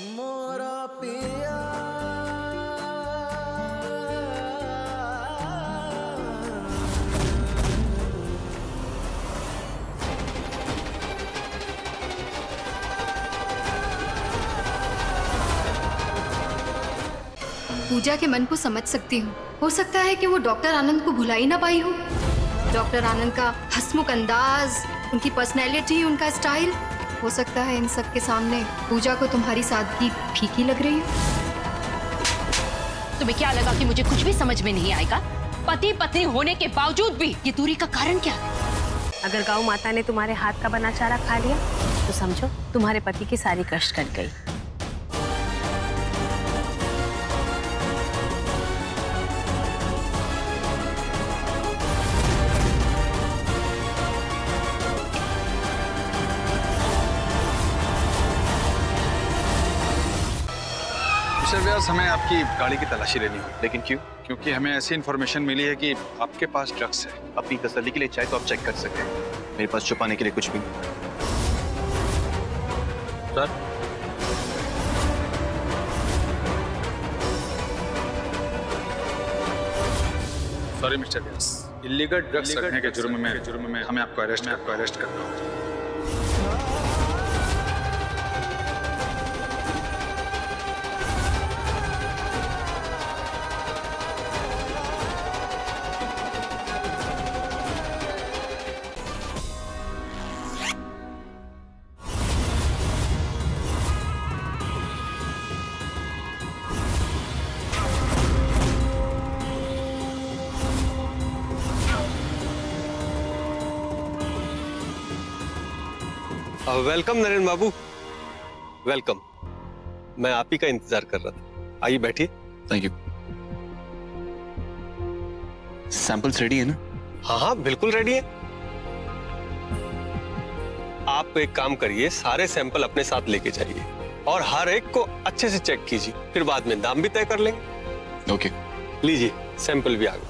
मोरा पिया पूजा के मन को समझ सकती हूँ। हो सकता है कि वो डॉक्टर आनंद को भुला ही ना पाई हो। डॉक्टर आनंद का हंसमुख अंदाज, उनकी पर्सनैलिटी, उनका स्टाइल, हो सकता है इन सब के सामने पूजा को तुम्हारी सादगी फीकी लग रही हो। तुम्हें क्या लगा कि मुझे कुछ भी समझ में नहीं आएगा? पति पत्नी होने के बावजूद भी ये दूरी का कारण क्या है? अगर गौ माता ने तुम्हारे हाथ का बना चारा खा लिया तो समझो तुम्हारे पति की सारी कष्ट कट गई। मिस्टर व्यास, हमें आपकी गाड़ी की तलाशी लेनी होगी। लेकिन क्यों? क्योंकि हमें ऐसी इन्फॉर्मेशन मिली है कि आपके पास ड्रग्स है। अपनी तसल्ली के लिए चाहे तो आप चेक कर सकते हैं, मेरे पास छुपाने के लिए कुछ भी नहीं। सर, सॉरी मिस्टर व्यास, इलीगल ड्रग्स रखने के जुर्म में हमें आपको अरेस्ट करना होगा। वेलकम नरेंद्र बाबू, वेलकम। मैं आप ही का इंतजार कर रहा था। आइए बैठिए। Thank you. सैंपल्स रेडी है ना? हाँ हाँ बिल्कुल रेडी है। आप एक काम करिए, सारे सैंपल अपने साथ लेके जाइए और हर एक को अच्छे से चेक कीजिए, फिर बाद में दाम भी तय कर लेंगे। ओके। लीजिए, सैंपल भी आ गए।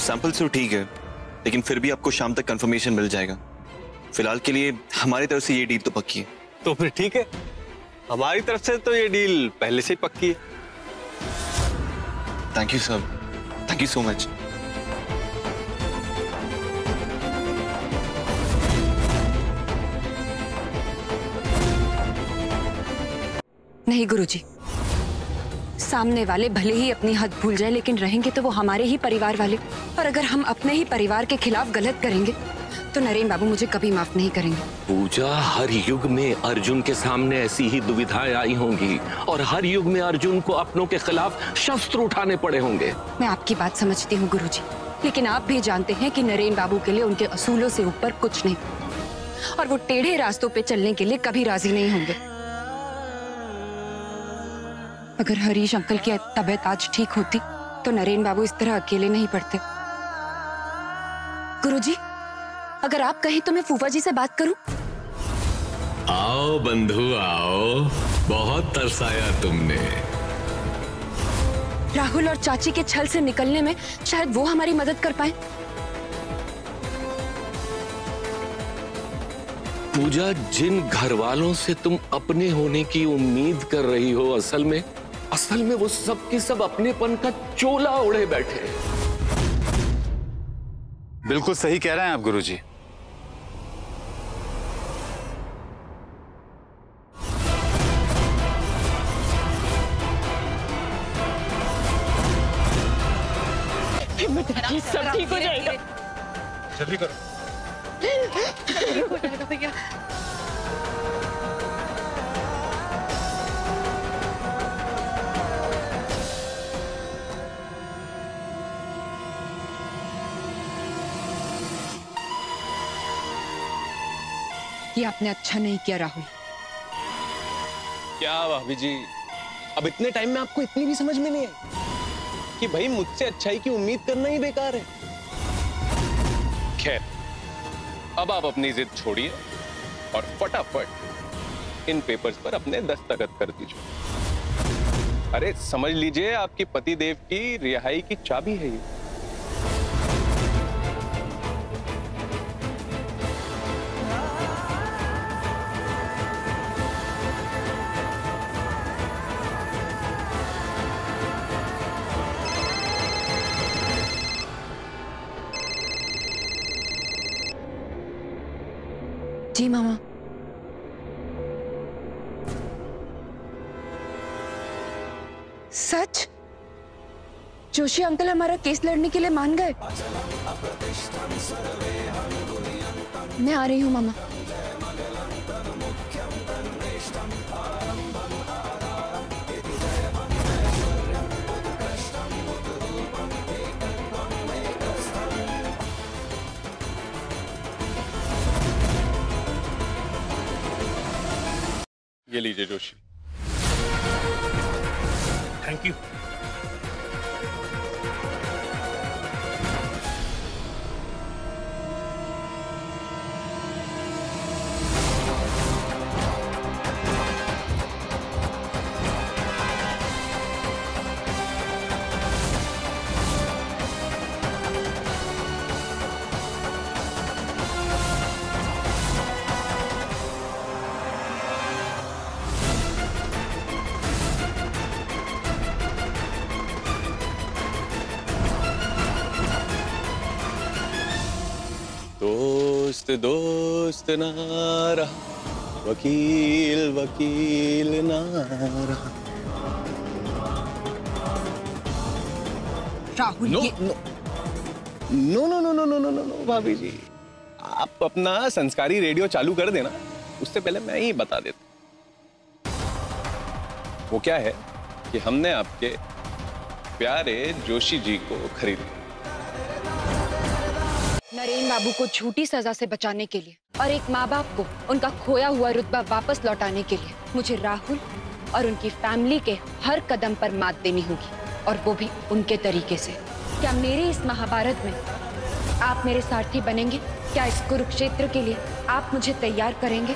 सैंपल्स तो ठीक है, लेकिन फिर भी आपको शाम तक कंफर्मेशन मिल जाएगा। फिलहाल के लिए हमारी तरफ से ये डील तो पक्की है। तो फिर ठीक है, हमारी तरफ से तो ये डील पहले से ही पक्की है। Thank you sir, thank you so much. नहीं गुरुजी, सामने वाले भले ही अपनी हद भूल जाए, लेकिन रहेंगे तो वो हमारे ही परिवार वाले, और अगर हम अपने ही परिवार के खिलाफ गलत करेंगे तो नरेन बाबू मुझे कभी माफ नहीं करेंगे। पूजा, हर युग में अर्जुन के सामने ऐसी ही दुविधाएं आई होंगी और हर युग में अर्जुन को अपनों के खिलाफ शस्त्र उठाने पड़े होंगे। मैं आपकी बात समझती हूँ गुरुजी, लेकिन आप भी जानते हैं कि नरेन बाबू के लिए उनके असूलों से ऊपर कुछ नहीं, और वो टेढ़े रास्तों पे चलने के लिए कभी राजी नहीं होंगे। अगर हरीश अंकल की तबीयत आज ठीक होती तो नरेन बाबू इस तरह अकेले नहीं पड़ते। गुरुजी, अगर आप कहें तो मैं फूफा जी से बात करूं? आओ बंधु आओ, बहुत तरसाया तुमने। राहुल और चाची के छल से निकलने में शायद वो हमारी मदद कर पाए। पूजा, जिन घर वालों से तुम अपने होने की उम्मीद कर रही हो, असल में वो सब के सब अपनेपन का चोला ओढ़े बैठे हैं। बिल्कुल सही कह रहे हैं आप गुरुजी। सब ठीक हो जाएगा। जल्दी करो। हो जाएगा भैया। ये आपने अच्छा नहीं किया राहुल। क्या भाभी जी, अब इतने टाइम में आपको इतनी भी समझ में नहीं आई? कि भाई मुझसे अच्छाई की उम्मीद करना ही बेकार है। खैर, अब आप अपनी जिद छोड़िए और फटाफट इन पेपर्स पर अपने दस्तखत कर दीजिए। अरे समझ लीजिए, आपकी पतिदेव की रिहाई की चाबी है ये। जी मामा। सच? जोशी अंकल हमारा केस लड़ने के लिए मान गए? मैं आ रही हूँ मामा। ये लीजिए जोशी। Thank you. दोस्त दोस्त ना रहा, वकील वकील ना रहा। Rahul, no no no no no no no no no no भाभी जी, आप अपना संस्कारी रेडियो चालू कर देना, उससे पहले मैं ही बता देता। वो क्या है कि हमने आपके प्यारे जोशी जी को खरीदा। नरेन बाबू को झूठी सजा से बचाने के लिए और एक माँ बाप को उनका खोया हुआ रुतबा वापस लौटाने के लिए मुझे राहुल और उनकी फैमिली के हर कदम पर मात देनी होगी, और वो भी उनके तरीके से। क्या मेरे इस महाभारत में आप मेरे सारथी बनेंगे? क्या इस कुरुक्षेत्र के लिए आप मुझे तैयार करेंगे?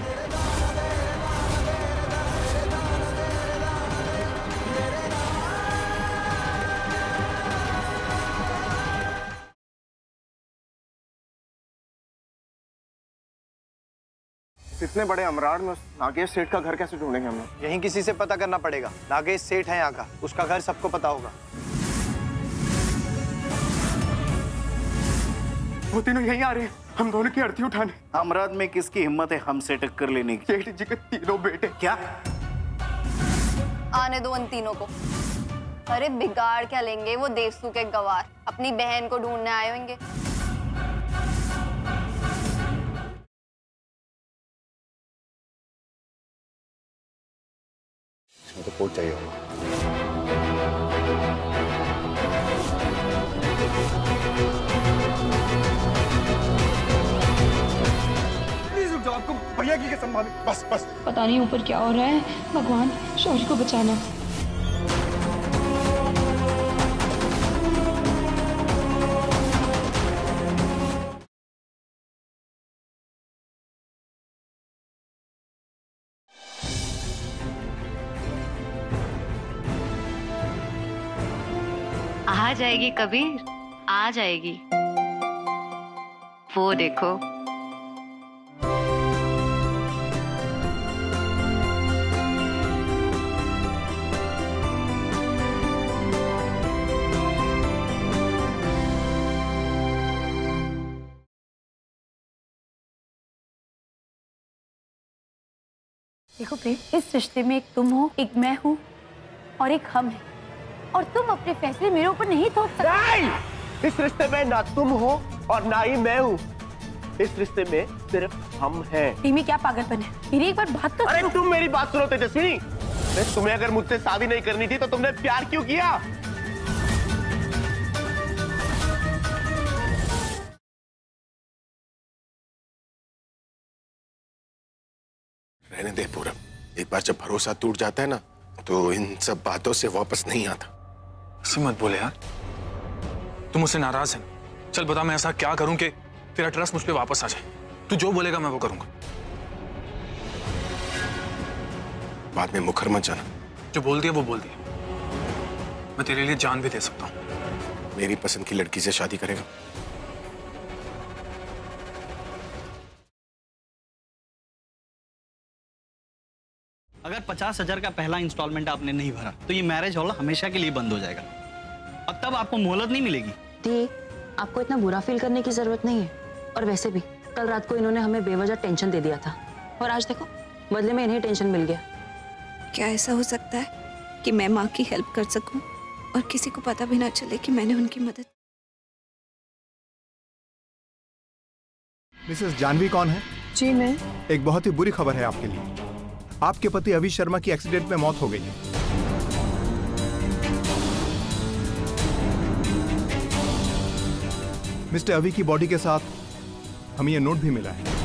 इतने बड़े अमराड़ में नागेश सेठ का घर कैसे ढूंढेंगे हम लोग? यहीं किसी से पता करना पड़ेगा। नागेश सेठ है यहाँ का, उसका घर सबको पता होगा। वो तीनों यहीं आ रहे हैं, हम दोनों की अर्थी उठाने। अमराद में किसकी हिम्मत है हमसे टक्कर लेने की? सेठ जी के तीनों बेटे। क्या? आने दो उन तीनों को। अरे बिगाड़ क्या लेंगे वो देवसू के गवार, अपनी बहन को ढूंढने आए होंगे। तो पहुंच चाहिए। प्लीज रुक जाओ, आपको भैया की कसम माने। बस बस। पता नहीं ऊपर क्या हो रहा है, भगवान शौर्य को बचाना। आ जाएगी कबीर, आ जाएगी। वो देखो। देखो प्रेम, इस रिश्ते में एक तुम हो, एक मैं हूँ और एक हम है, और तुम अपने फैसले मेरे ऊपर नहीं थोप सकते। नहीं! इस रिश्ते में ना तुम हो और ना ही मैं हूँ। इस रिश्ते में सिर्फ हम हैं। प्रेमी, क्या पागलपन है? मेरी एक बार बात तो। अरे तुम मेरी बात सुनो तेजस्वी। तुम्हें अगर मुझसे शादी नहीं करनी थी तो तुमने प्यार क्यों किया? रहने दे पूरब, एक बार जब भरोसा टूट जाता है ना तो इन सब बातों से वापस नहीं आता। ऐसे मत बोले यार, तुम मुझसे नाराज है। चल बता, मैं ऐसा क्या करूं कि तेरा ट्रस्ट मुझ पे वापस आ जाए? तू जो बोलेगा मैं वो करूंगा। बाद में मुखर मत जाना। जो बोल दिया वो बोल दिया। मैं तेरे लिए जान भी दे सकता हूँ। मेरी पसंद की लड़की से शादी करेगा? अगर 50,000 का पहला इंस्टॉलमेंट आपने नहीं भरा तो ये मैरिज हॉल हमेशा के लिए बंद हो जाएगा और तब आपको मोहलत नहीं मिलेगी। दी, आपको इतना बुरा फील करने की जरूरत नहीं है। और वैसे भी कल रात को इन्होंने हमें बेवजह टेंशन दे दिया था और आज देखो बदले में इन्हें टेंशन मिल गया। क्या ऐसा हो सकता है कि मैं माँ की हेल्प कर सकूं और किसी को पता भी ना चले कि मैंने उनकी मदद। मिसेस जानवी कौन है? जी मैं। एक बहुत ही बुरी खबर है आपके लिए। आपके पति अभी शर्मा की एक्सीडेंट में मौत हो गई है। मिस्टर अभी की बॉडी के साथ हमें यह नोट भी मिला है।